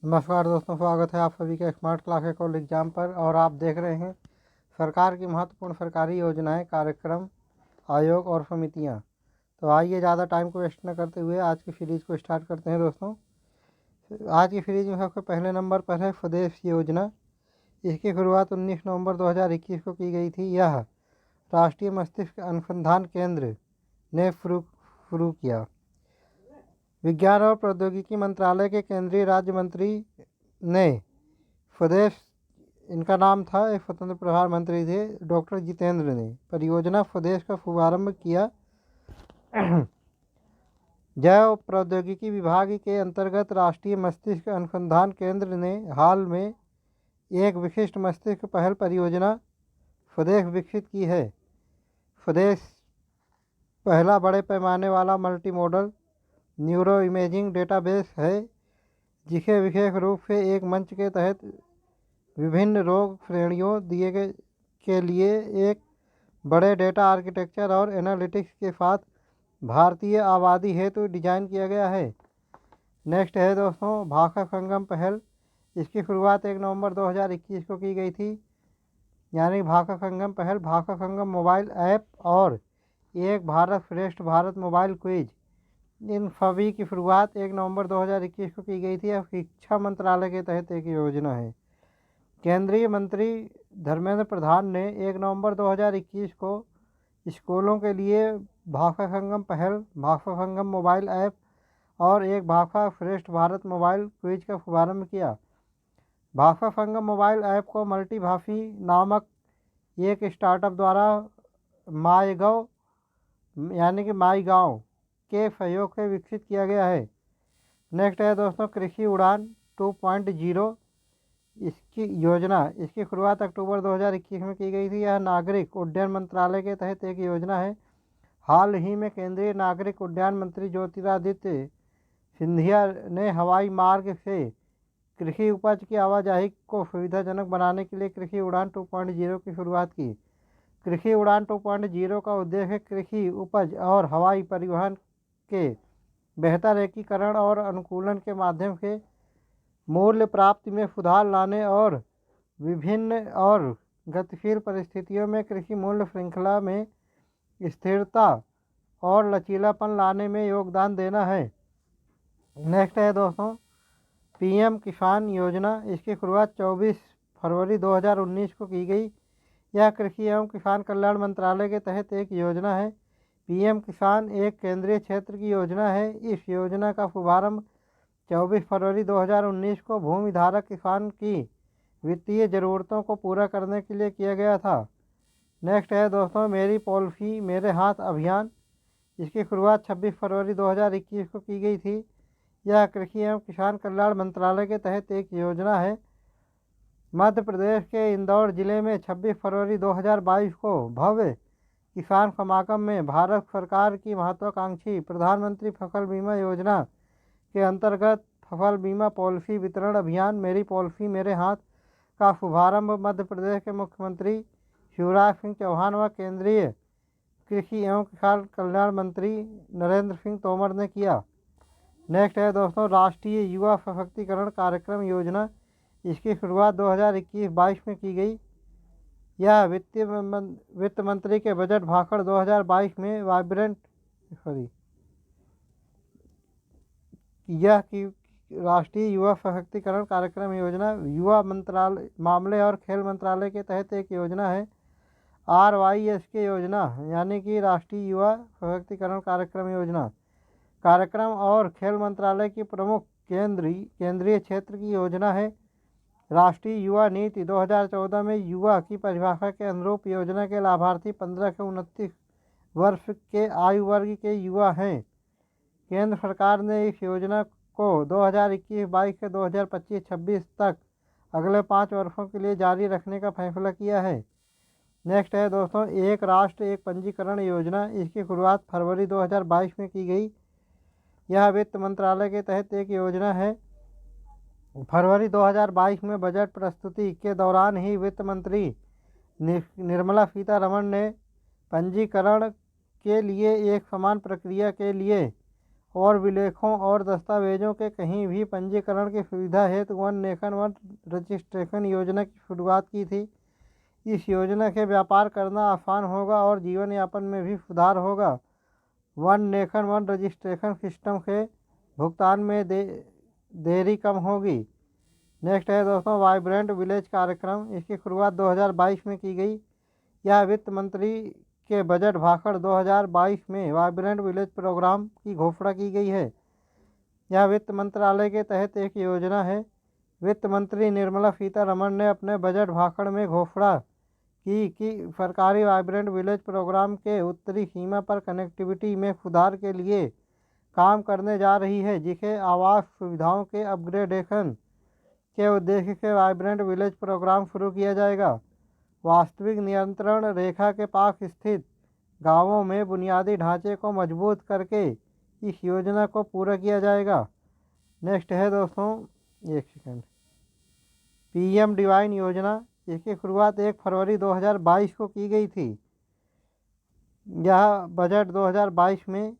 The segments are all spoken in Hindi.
नमस्कार दोस्तों, स्वागत है आप सभी का स्मार्ट क्लास कॉल एग्जाम पर। और आप देख रहे हैं सरकार की महत्वपूर्ण सरकारी योजनाएं, कार्यक्रम, आयोग और समितियां। तो आइए ज़्यादा टाइम को वेस्ट न करते हुए आज की सीरीज़ को स्टार्ट करते हैं दोस्तों। आज की सीरीज़ में सबसे पहले नंबर पर है स्वदेश योजना। इसकी शुरुआत 19 नवंबर 2021 को की गई थी। यह राष्ट्रीय मस्तिष्क अनुसंधान केंद्र ने शुरू किया। विज्ञान और प्रौद्योगिकी मंत्रालय के केंद्रीय राज्य मंत्री ने स्वदेश, इनका नाम था, एक स्वतंत्र प्रभार मंत्री थे डॉक्टर जितेंद्र ने परियोजना स्वदेश का शुभारंभ किया। जैव प्रौद्योगिकी विभाग के अंतर्गत राष्ट्रीय मस्तिष्क अनुसंधान केंद्र ने हाल में एक विशिष्ट मस्तिष्क पहल परियोजना स्वदेश विकसित की है। स्वदेश पहला बड़े पैमाने वाला multi modal neuro imaging database है, जिसे विशेष रूप से एक मंच के तहत विभिन्न रोग श्रेणियों दिए गए के लिए एक बड़े डेटा आर्किटेक्चर और एनालिटिक्स के साथ भारतीय आबादी हेतु डिजाइन किया गया है। नेक्स्ट है दोस्तों भाषा संगम पहल। इसकी शुरुआत 1 नवंबर 2021 को की गई थी। यानी भाषा संगम पहल, भाषा संगम मोबाइल ऐप और एक भारत श्रेष्ठ भारत मोबाइल क्विज, इन सभी की शुरुआत 1 नवंबर 2021 को की गई थी। यह शिक्षा मंत्रालय के तहत एक योजना है। केंद्रीय मंत्री धर्मेंद्र प्रधान ने 1 नवंबर 2021 को स्कूलों के लिए भाषा संगम पहल, भाषा संगम मोबाइल ऐप और एक भाषा श्रेष्ठ भारत मोबाइल क्विज का शुभारंभ किया। भाषा संगम मोबाइल ऐप को मल्टीभाषी नामक एक स्टार्टअप द्वारा माईगव यानी कि माईगांव के सहयोग से विकसित किया गया है। नेक्स्ट है दोस्तों कृषि उड़ान 2.0। इसकी शुरुआत अक्टूबर 2021 में की गई थी। यह नागरिक उड्डयन मंत्रालय के तहत एक योजना है। हाल ही में केंद्रीय नागरिक उड्डयन मंत्री ज्योतिरादित्य सिंधिया ने हवाई मार्ग से कृषि उपज की आवाजाही को सुविधाजनक बनाने के लिए कृषि उड़ान 2.0 की शुरुआत की। कृषि उड़ान 2.0 का उद्देश्य कृषि उपज और हवाई परिवहन के बेहतर एकीकरण और अनुकूलन के माध्यम से मूल्य प्राप्ति में सुधार लाने और विभिन्न और गतिशील परिस्थितियों में कृषि मूल्य श्रृंखला में स्थिरता और लचीलापन लाने में योगदान देना है। नेक्स्ट है दोस्तों पीएम किसान योजना। इसकी शुरुआत 24 फरवरी 2019 को की गई। यह कृषि एवं किसान कल्याण मंत्रालय के तहत एक योजना है। पीएम किसान एक केंद्रीय क्षेत्र की योजना है। इस योजना का शुभारंभ 24 फरवरी 2019 को भूमिधारक किसान की वित्तीय ज़रूरतों को पूरा करने के लिए किया गया था। नेक्स्ट है दोस्तों मेरी पॉलिसी मेरे हाथ अभियान। इसकी शुरुआत 26 फरवरी 2021 को की गई थी। यह कृषि एवं किसान कल्याण मंत्रालय के तहत एक योजना है। मध्य प्रदेश के इंदौर जिले में 26 फरवरी 2022 को भव्य किसान समागम में भारत सरकार की महत्वाकांक्षी प्रधानमंत्री फसल बीमा योजना के अंतर्गत फसल बीमा पॉलिसी वितरण अभियान मेरी पॉलिसी मेरे हाथ का शुभारंभ मध्य प्रदेश के मुख्यमंत्री शिवराज सिंह चौहान व केंद्रीय कृषि एवं किसान कल्याण मंत्री नरेंद्र सिंह तोमर ने किया। नेक्स्ट है दोस्तों राष्ट्रीय युवा सशक्तिकरण कार्यक्रम योजना। इसकी शुरुआत 2021-22 में की गई। यह वित्त मंत्री के बजट भाषण 2022 में यह की राष्ट्रीय युवा सशक्तिकरण कार्यक्रम योजना युवा मंत्रालय मामले और खेल मंत्रालय के तहत एक योजना है। RYSK योजना यानी कि राष्ट्रीय युवा सशक्तिकरण कार्यक्रम योजना कार्यक्रम और खेल मंत्रालय की प्रमुख केंद्रीय क्षेत्र की योजना है। राष्ट्रीय युवा नीति 2014 में युवा की परिभाषा के अनुरूप योजना के लाभार्थी 15 से 29 वर्ष के आयु वर्ग के युवा हैं। केंद्र सरकार ने इस योजना को 2021-22 से 2025-26 तक अगले 5 वर्षों के लिए जारी रखने का फैसला किया है। नेक्स्ट है दोस्तों एक राष्ट्र एक पंजीकरण योजना। इसकी शुरुआत फरवरी 2022 में की गई। यह वित्त मंत्रालय के तहत एक योजना है। फरवरी 2022 में बजट प्रस्तुति के दौरान ही वित्त मंत्री निर्मला सीतारमण ने पंजीकरण के लिए एक समान प्रक्रिया के लिए और विलेखों और दस्तावेजों के कहीं भी पंजीकरण की सुविधा हेतु वन नेशन वन रजिस्ट्रेशन योजना की शुरुआत की थी। इस योजना से व्यापार करना आसान होगा और जीवन यापन में भी सुधार होगा। One nation one registration system से भुगतान में देरी कम होगी। नेक्स्ट है दोस्तों वाइब्रेंट विलेज कार्यक्रम। इसकी शुरुआत 2022 में की गई। यह वित्त मंत्री के बजट भाषण 2022 में वाइब्रेंट विलेज प्रोग्राम की घोषणा की गई है। यह वित्त मंत्रालय के तहत एक योजना है। वित्त मंत्री निर्मला सीतारमण ने अपने बजट भाषण में घोषणा की कि सरकारी वाइब्रेंट विलेज प्रोग्राम के उत्तरी सीमा पर कनेक्टिविटी में सुधार के लिए काम करने जा रही है, जिसे आवास सुविधाओं के अपग्रेडेशन के उद्देश्य से वाइब्रेंट विलेज प्रोग्राम शुरू किया जाएगा। वास्तविक नियंत्रण रेखा के पास स्थित गांवों में बुनियादी ढांचे को मजबूत करके इस योजना को पूरा किया जाएगा। नेक्स्ट है दोस्तों, एक सेकंड, पीएम डिवाइन योजना। इसकी शुरुआत 1 फरवरी 2022 को की गई थी। यह बजट 2022 में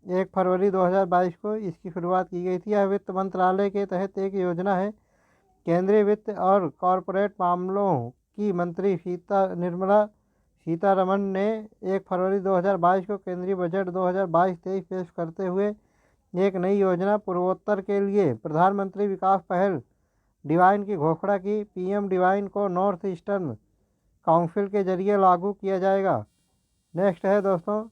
1 फरवरी 2022 को इसकी शुरुआत की गई थी। यह वित्त मंत्रालय के तहत एक योजना है। केंद्रीय वित्त और कॉरपोरेट मामलों की मंत्री निर्मला सीतारमण ने 1 फरवरी 2022 को केंद्रीय बजट 2022-23 पेश करते हुए एक नई योजना पूर्वोत्तर के लिए प्रधानमंत्री विकास पहल डिवाइन की घोषणा की। पीएम डिवाइन को नॉर्थ ईस्टर्न काउंसिल के जरिए लागू किया जाएगा। नेक्स्ट है दोस्तों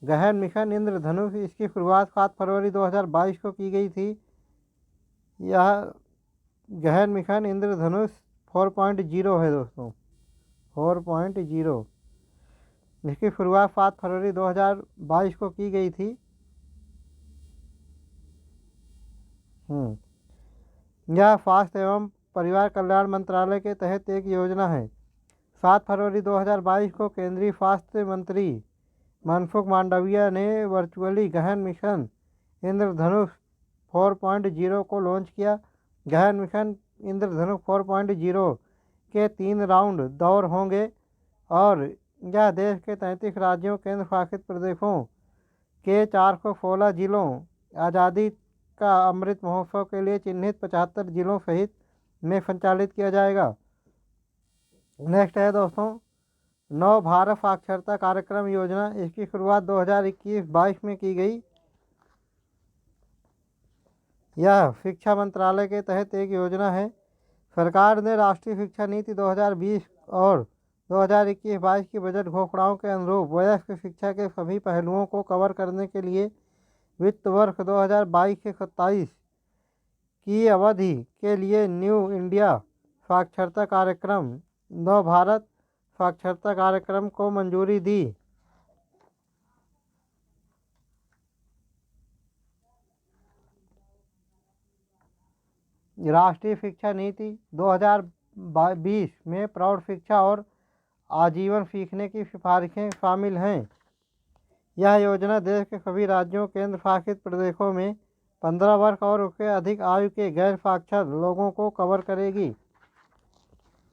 गहन मिशन इंद्रधनुष। इसकी शुरुआत 7 फरवरी 2022 को की गई थी। यह गहन मिशन इंद्रधनुष 4.0 है दोस्तों, 4.0। इसकी शुरुआत 7 फरवरी 2022 को की गई थी। यह स्वास्थ्य एवं परिवार कल्याण मंत्रालय के तहत एक योजना है। 7 फरवरी 2022 को केंद्रीय स्वास्थ्य मंत्री मनसुख मांडविया ने वर्चुअली गहन मिशन इंद्रधनुष 4.0 को लॉन्च किया। गहन मिशन इंद्रधनुष 4.0 के 3 राउंड दौर होंगे और यह देश के 33 राज्यों केंद्र शासित प्रदेशों के 416 जिलों, आज़ादी का अमृत महोत्सव के लिए चिन्हित 75 जिलों सहित में संचालित किया जाएगा। नेक्स्ट है दोस्तों नव भारत साक्षरता कार्यक्रम योजना। इसकी शुरुआत 2021-22 में की गई। यह शिक्षा मंत्रालय के तहत एक योजना है। सरकार ने राष्ट्रीय शिक्षा नीति 2020 और 2021-22 की बजट घोषणाओं के अनुरूप वयस्क शिक्षा के सभी पहलुओं को कवर करने के लिए वित्त वर्ष 2022 से 27 की अवधि के लिए न्यू इंडिया साक्षरता कार्यक्रम, नव भारत साक्षरता कार्यक्रम को मंजूरी दी। राष्ट्रीय शिक्षा नीति 2020 में प्रौढ़ शिक्षा और आजीवन सीखने की सिफारिशें शामिल हैं। यह योजना देश के सभी राज्यों केंद्र शासित प्रदेशों में 15 वर्ष और उससे अधिक आयु के गैर साक्षर लोगों को कवर करेगी।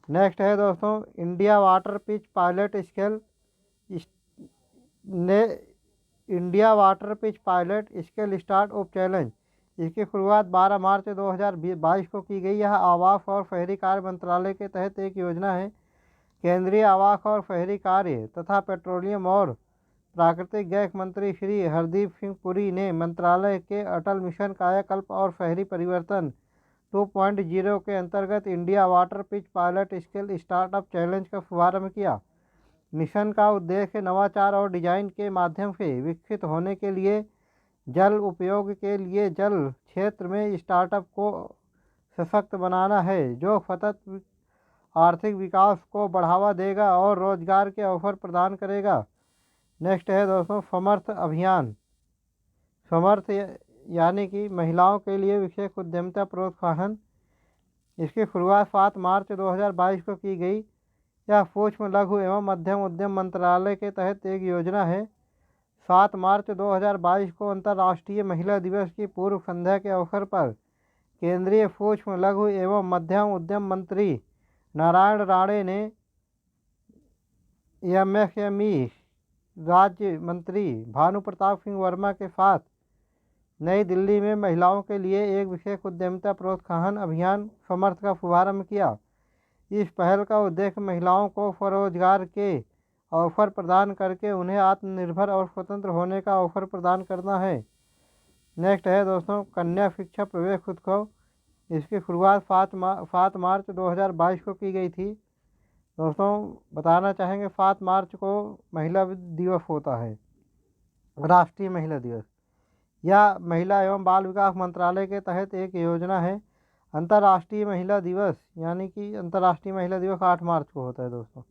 नेक्स्ट है दोस्तों India water pitch pilot scale start of challenge. इसकी शुरुआत 12 मार्च 2022 को की गई। यह आवास और शहरी कार्य मंत्रालय के तहत एक योजना है। केंद्रीय आवास और शहरी कार्य तथा पेट्रोलियम और प्राकृतिक गैस मंत्री श्री हरदीप सिंह पुरी ने मंत्रालय के अटल मिशन कायाकल्प और शहरी परिवर्तन 2.0 के अंतर्गत India water pitch pilot scale startup challenge का शुभारंभ किया। मिशन का उद्देश्य नवाचार और डिजाइन के माध्यम से विकसित होने के लिए जल उपयोग के लिए जल क्षेत्र में स्टार्टअप को सशक्त बनाना है, जो सतत आर्थिक विकास को बढ़ावा देगा और रोजगार के अवसर प्रदान करेगा। नेक्स्ट है दोस्तों समर्थ अभियान। समर्थ यानी कि महिलाओं के लिए विशेष उद्यमिता प्रोत्साहन। इसकी शुरुआत 7 मार्च 2022 को की गई। यह सूक्ष्म लघु एवं मध्यम उद्यम मंत्रालय के तहत एक योजना है। 7 मार्च 2022 को अंतर्राष्ट्रीय महिला दिवस की पूर्व संध्या के अवसर पर केंद्रीय सूक्ष्म लघु एवं मध्यम उद्यम मंत्री नारायण राणे ने एमएसएमई राज्य मंत्री भानु प्रताप सिंह वर्मा के साथ नई दिल्ली में महिलाओं के लिए एक विशेष उद्यमिता प्रोत्साहन अभियान समर्थ का शुभारंभ किया। इस पहल का उद्देश्य महिलाओं को स्वरोजगार के अवसर प्रदान करके उन्हें आत्मनिर्भर और स्वतंत्र होने का अवसर प्रदान करना है। नेक्स्ट है दोस्तों कन्या शिक्षा प्रवेश उत्सव। इसकी शुरुआत 7 मार्च 2022 को की गई थी। दोस्तों बताना चाहेंगे 7 मार्च को महिला दिवस होता है, राष्ट्रीय महिला दिवस। यह महिला एवं बाल विकास मंत्रालय के तहत एक योजना है। अंतर्राष्ट्रीय महिला दिवस यानी कि अंतर्राष्ट्रीय महिला दिवस 8 मार्च को होता है दोस्तों।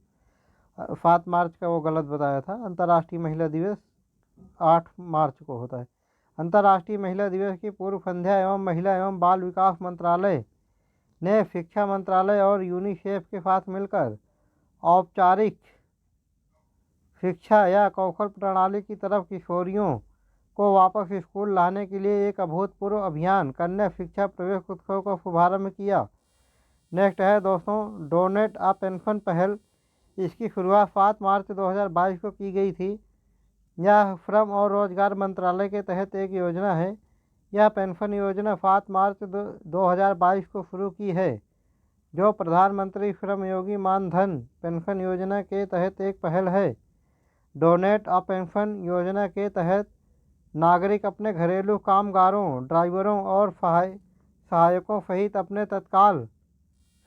7 मार्च का वो गलत बताया था। अंतर्राष्ट्रीय महिला दिवस 8 मार्च को होता है। अंतर्राष्ट्रीय महिला दिवस की पूर्व संध्या एवं महिला एवं बाल विकास मंत्रालय ने शिक्षा मंत्रालय और यूनिसेफ के साथ मिलकर औपचारिक शिक्षा या कौशल प्रणाली की तरफ किशोरियों को वापस स्कूल लाने के लिए एक अभूतपूर्व अभियान कन्या शिक्षा प्रवेश उत्सव का शुभारंभ किया। नेक्स्ट है दोस्तों डोनेट अ पेंशन पहल। इसकी शुरुआत 7 मार्च 2022 को की गई थी। यह श्रम और रोजगार मंत्रालय के तहत एक योजना है। यह पेंशन योजना 7 मार्च 2022 को शुरू की है, जो प्रधानमंत्री श्रमयोगी मानधन पेंशन योजना के तहत एक पहल है। डोनेट अ पेंशन योजना के तहत नागरिक अपने घरेलू कामगारों, ड्राइवरों और सहायकों सहित अपने तत्काल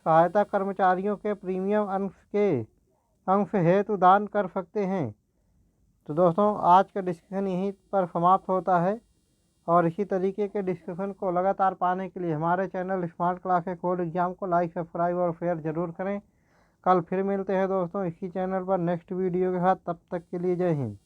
सहायता कर्मचारियों के प्रीमियम अंश हेतु दान कर सकते हैं। तो दोस्तों आज का डिस्कशन यहीं पर समाप्त होता है और इसी तरीके के डिस्कशन को लगातार पाने के लिए हमारे channel smart classes board exam को लाइक, सब्सक्राइब और शेयर ज़रूर करें। कल फिर मिलते हैं दोस्तों इसी चैनल पर नेक्स्ट वीडियो के साथ। तब तक के लिए जय हिंद।